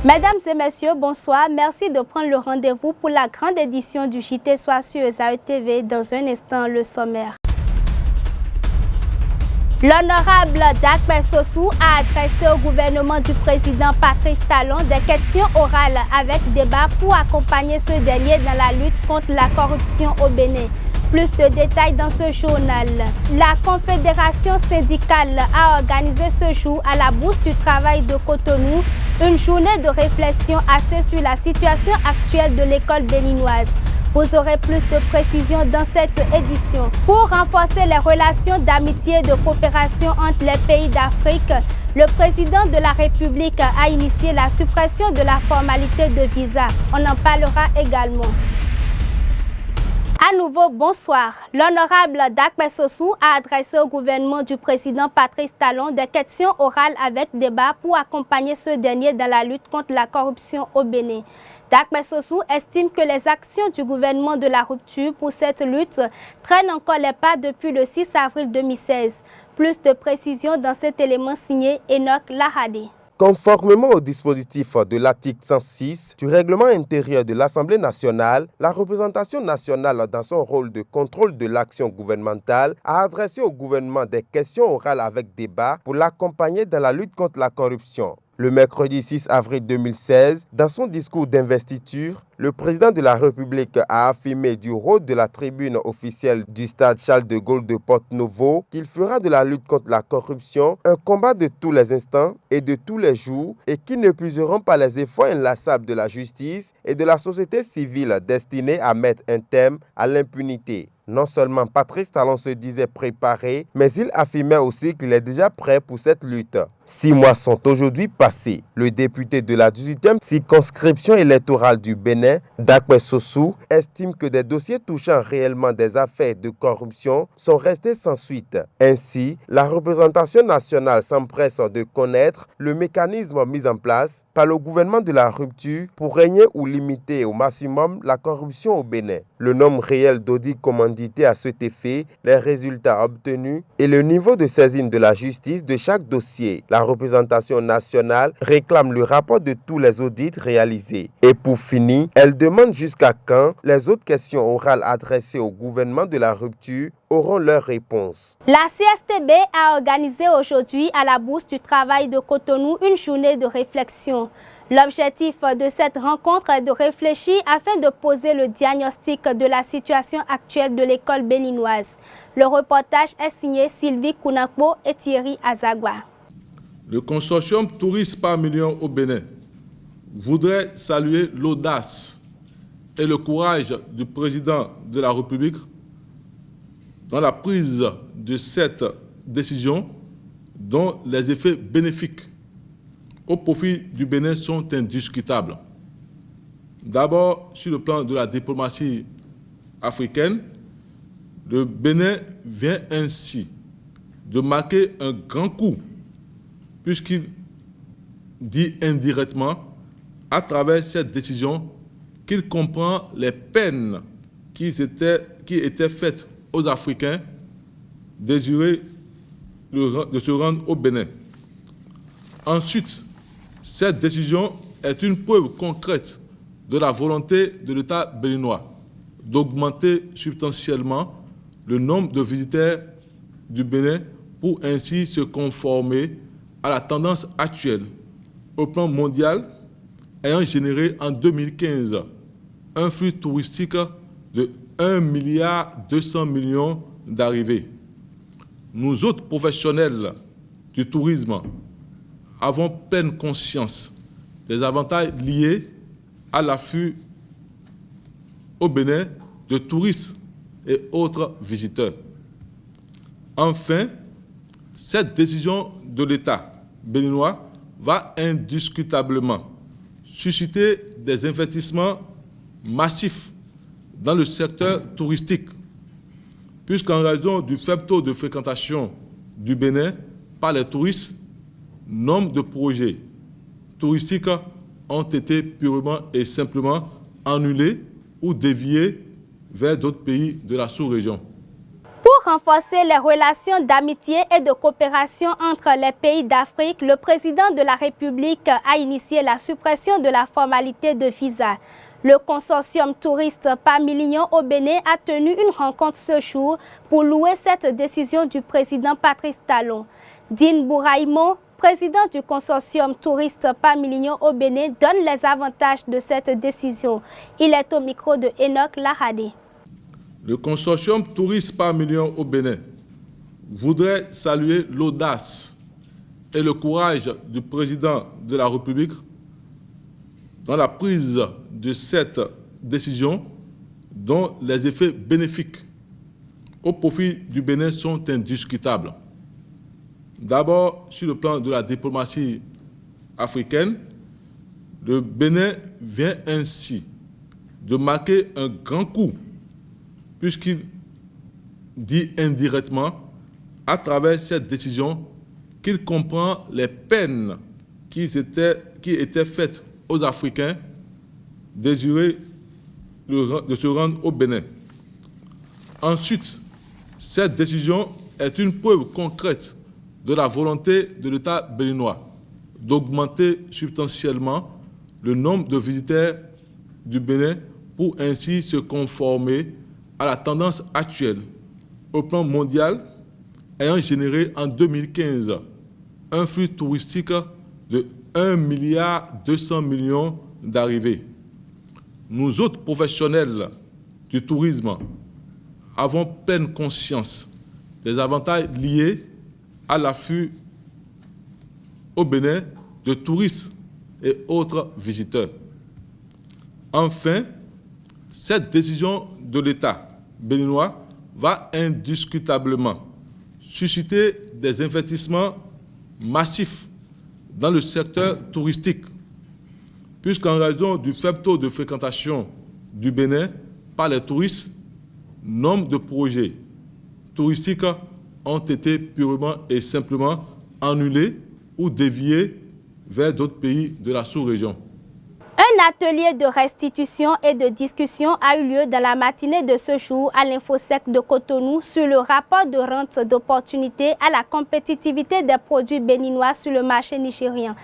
Mesdames et messieurs, bonsoir. Merci de prendre le rendez-vous pour la grande édition du JT Soir sur ESAE TV. Dans un instant, le sommaire. L'honorable Dakpe Sossou a adressé au gouvernement du président Patrice Talon des questions orales avec débat pour accompagner ce dernier dans la lutte contre la corruption au Bénin. Plus de détails dans ce journal. La Confédération syndicale a organisé ce jour à la Bourse du travail de Cotonou une journée de réflexion axée sur la situation actuelle de l'école béninoise. Vous aurez plus de précisions dans cette édition. Pour renforcer les relations d'amitié et de coopération entre les pays d'Afrique, le président de la République a initié la suppression de la formalité de visa. On en parlera également. À nouveau, bonsoir. L'honorable Dakpe Sossou a adressé au gouvernement du président Patrice Talon des questions orales avec débat pour accompagner ce dernier dans la lutte contre la corruption au Bénin. Dakpe Sossou estime que les actions du gouvernement de la rupture pour cette lutte traînent encore les pas depuis le 6 avril 2016. Plus de précisions dans cet élément signé Enoch Lahadi. Conformément au dispositif de l'article 106 du règlement intérieur de l'Assemblée nationale, la représentation nationale dans son rôle de contrôle de l'action gouvernementale a adressé au gouvernement des questions orales avec débat pour l'accompagner dans la lutte contre la corruption. Le mercredi 6 avril 2016, dans son discours d'investiture, le président de la République a affirmé du rôle de la tribune officielle du stade Charles de Gaulle de Porto-Novo qu'il fera de la lutte contre la corruption un combat de tous les instants et de tous les jours et qu'ils n'épuiseront pas les efforts inlassables de la justice et de la société civile destinés à mettre un terme à l'impunité. Non seulement Patrice Talon se disait préparé, mais il affirmait aussi qu'il est déjà prêt pour cette lutte. 6 mois sont aujourd'hui passés. Le député de la 18e circonscription électorale du Bénin, Dakpe Sossou, estime que des dossiers touchant réellement des affaires de corruption sont restés sans suite. Ainsi, la représentation nationale s'empresse de connaître le mécanisme mis en place par le gouvernement de la rupture pour régner ou limiter au maximum la corruption au Bénin. Le nombre réel d'audits commandités à cet effet, les résultats obtenus et le niveau de saisine de la justice de chaque dossier. La représentation nationale réclame le rapport de tous les audits réalisés. Et pour finir, elle demande jusqu'à quand les autres questions orales adressées au gouvernement de la rupture auront leur réponse. La CSTB a organisé aujourd'hui à la Bourse du travail de Cotonou une journée de réflexion. L'objectif de cette rencontre est de réfléchir afin de poser le diagnostic de la situation actuelle de l'école béninoise. Le reportage est signé Sylvie Kounakpo et Thierry Azagua. Le consortium Tourisme par million au Bénin voudrait saluer l'audace et le courage du président de la République dans la prise de cette décision dont les effets bénéfiques au profit du Bénin sont indiscutables. D'abord, sur le plan de la diplomatie africaine, le Bénin vient ainsi de marquer un grand coup, puisqu'il dit indirectement, à travers cette décision, qu'il comprend les peines qui étaient faites aux Africains désireux de se rendre au Bénin. Ensuite, cette décision est une preuve concrète de la volonté de l'État béninois d'augmenter substantiellement le nombre de visiteurs du Bénin pour ainsi se conformer à la tendance actuelle au plan mondial ayant généré en 2015 un flux touristique de 1,2 milliard d'arrivées. Nous autres professionnels du tourisme avons pleine conscience des avantages liés à l'afflux au Bénin de touristes et autres visiteurs. Enfin, cette décision de l'État béninois va indiscutablement susciter des investissements massifs dans le secteur touristique, puisqu'en raison du faible taux de fréquentation du Bénin par les touristes, nombre de projets touristiques ont été purement et simplement annulés ou déviés vers d'autres pays de la sous-région. Pour renforcer les relations d'amitié et de coopération entre les pays d'Afrique, le président de la République a initié la suppression de la formalité de visa. Le consortium touriste Pamilion au Bénin a tenu une rencontre ce jour pour louer cette décision du président Patrice Talon. Dean Bouraïmo, président du consortium touriste Pamilion au Bénin, donne les avantages de cette décision. Il est au micro de Enoch Lahadé. Le consortium touriste Pamilion au Bénin voudrait saluer l'audace et le courage du président de la République dans la prise de cette décision dont les effets bénéfiques au profit du Bénin sont indiscutables. D'abord, sur le plan de la diplomatie africaine, le Bénin vient ainsi de marquer un grand coup puisqu'il dit indirectement, à travers cette décision, qu'il comprend les peines qui étaient faites aux Africains désireux de se rendre au Bénin. Ensuite, cette décision est une preuve concrète de la volonté de l'État béninois d'augmenter substantiellement le nombre de visiteurs du Bénin pour ainsi se conformer à la tendance actuelle au plan mondial ayant généré en 2015 un flux touristique de 1,2 milliard d'arrivées. Nous autres professionnels du tourisme avons pleine conscience des avantages liés à l'afflux au Bénin de touristes et autres visiteurs. Enfin, cette décision de l'État béninois va indiscutablement susciter des investissements massifs dans le secteur touristique, puisqu'en raison du faible taux de fréquentation du Bénin par les touristes, nombre de projets touristiques ont été purement et simplement annulés ou déviés vers d'autres pays de la sous-région. Un atelier de restitution et de discussion a eu lieu dans la matinée de ce jour à l'Infosec de Cotonou sur le rapport de rente d'opportunité à la compétitivité des produits béninois sur le marché nigérien.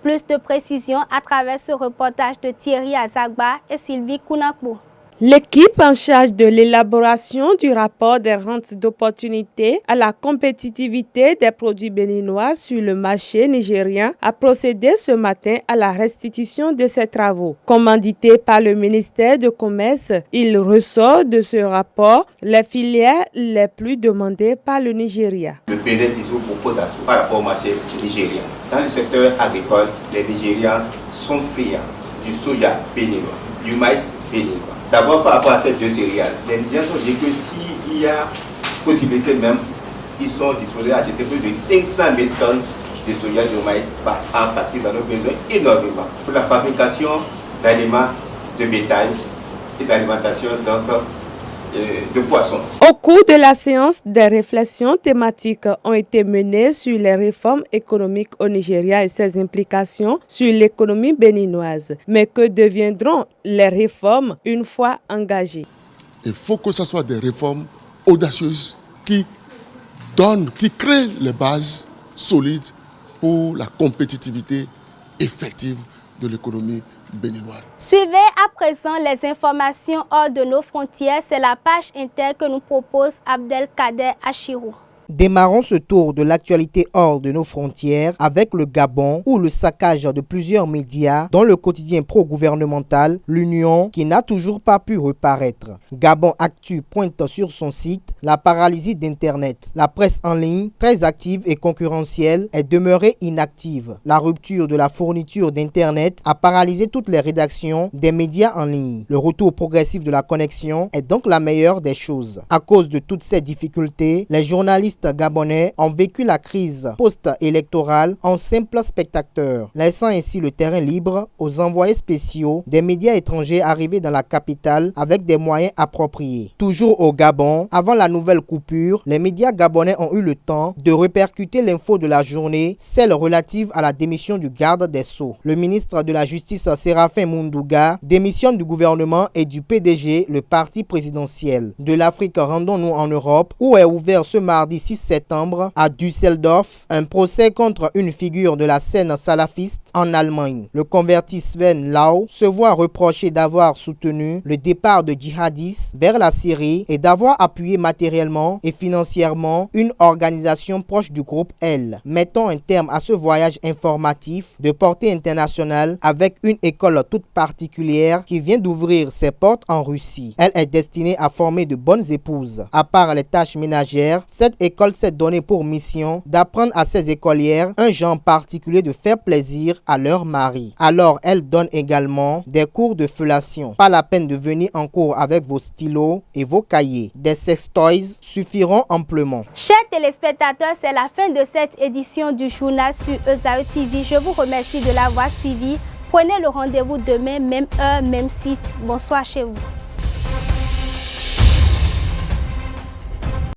Plus de précisions à travers ce reportage de Thierry Azagba et Sylvie Kounakbo. L'équipe en charge de l'élaboration du rapport des rentes d'opportunité à la compétitivité des produits béninois sur le marché nigérien a procédé ce matin à la restitution de ces travaux. Commandité par le ministère du Commerce, il ressort de ce rapport les filières les plus demandées par le Nigeria. Le Bénin dispose beaucoup d'atouts par rapport au marché nigérien. Dans le secteur agricole, les Nigérians sont friands du soja béninois, du maïs béninois. D'abord, par rapport à ces deux céréales, les Nigériens ont dit que s'il y a possibilité même, ils sont disposés à acheter plus de 500 000 tonnes de soja et de maïs par an, parce qu'ils en ont besoin énormément pour la fabrication d'aliments de bétail et d'alimentation de poissons. Au cours de la séance, des réflexions thématiques ont été menées sur les réformes économiques au Nigeria et ses implications sur l'économie béninoise. Mais que deviendront les réformes une fois engagées? Il faut que ce soit des réformes audacieuses qui créent les bases solides pour la compétitivité effective de l'économie béninoise. Suivez à présent les informations hors de nos frontières. C'est la page inter que nous propose Abdelkader Achirou. Démarrons ce tour de l'actualité hors de nos frontières avec le Gabon, où le saccage de plusieurs médias, dont le quotidien pro-gouvernemental, l'Union, qui n'a toujours pas pu reparaître. Gabon Actu pointe sur son site la paralysie d'Internet. La presse en ligne, très active et concurrentielle, est demeurée inactive. La rupture de la fourniture d'Internet a paralysé toutes les rédactions des médias en ligne. Le retour progressif de la connexion est donc la meilleure des choses. À cause de toutes ces difficultés, les journalistes journalistes gabonais ont vécu la crise post-électorale en simples spectateurs, laissant ainsi le terrain libre aux envoyés spéciaux des médias étrangers arrivés dans la capitale avec des moyens appropriés. Toujours au Gabon, avant la nouvelle coupure, les médias gabonais ont eu le temps de répercuter l'info de la journée, celle relative à la démission du garde des Sceaux. Le ministre de la Justice, Séraphin Moundouga, démissionne du gouvernement et du PDG, le parti présidentiel. De l'Afrique, rendons-nous en Europe, où est ouvert ce mardi 6 septembre à Düsseldorf un procès contre une figure de la scène salafiste en Allemagne. Le converti Sven Lau se voit reprocher d'avoir soutenu le départ de djihadistes vers la Syrie et d'avoir appuyé matériellement et financièrement une organisation proche du groupe L. Mettons un terme à ce voyage informatif de portée internationale avec une école toute particulière qui vient d'ouvrir ses portes en Russie. Elle est destinée à former de bonnes épouses. À part les tâches ménagères, cette école s'est donnée pour mission d'apprendre à ses écolières un genre particulier de faire plaisir à leur mari. Alors elle donne également des cours de fellation. Pas la peine de venir en cours avec vos stylos et vos cahiers. Des sextoys suffiront amplement. Chers téléspectateurs, c'est la fin de cette édition du journal sur Esaü TV. Je vous remercie de l'avoir suivi. Prenez le rendez-vous demain, même heure, même site. Bonsoir chez vous.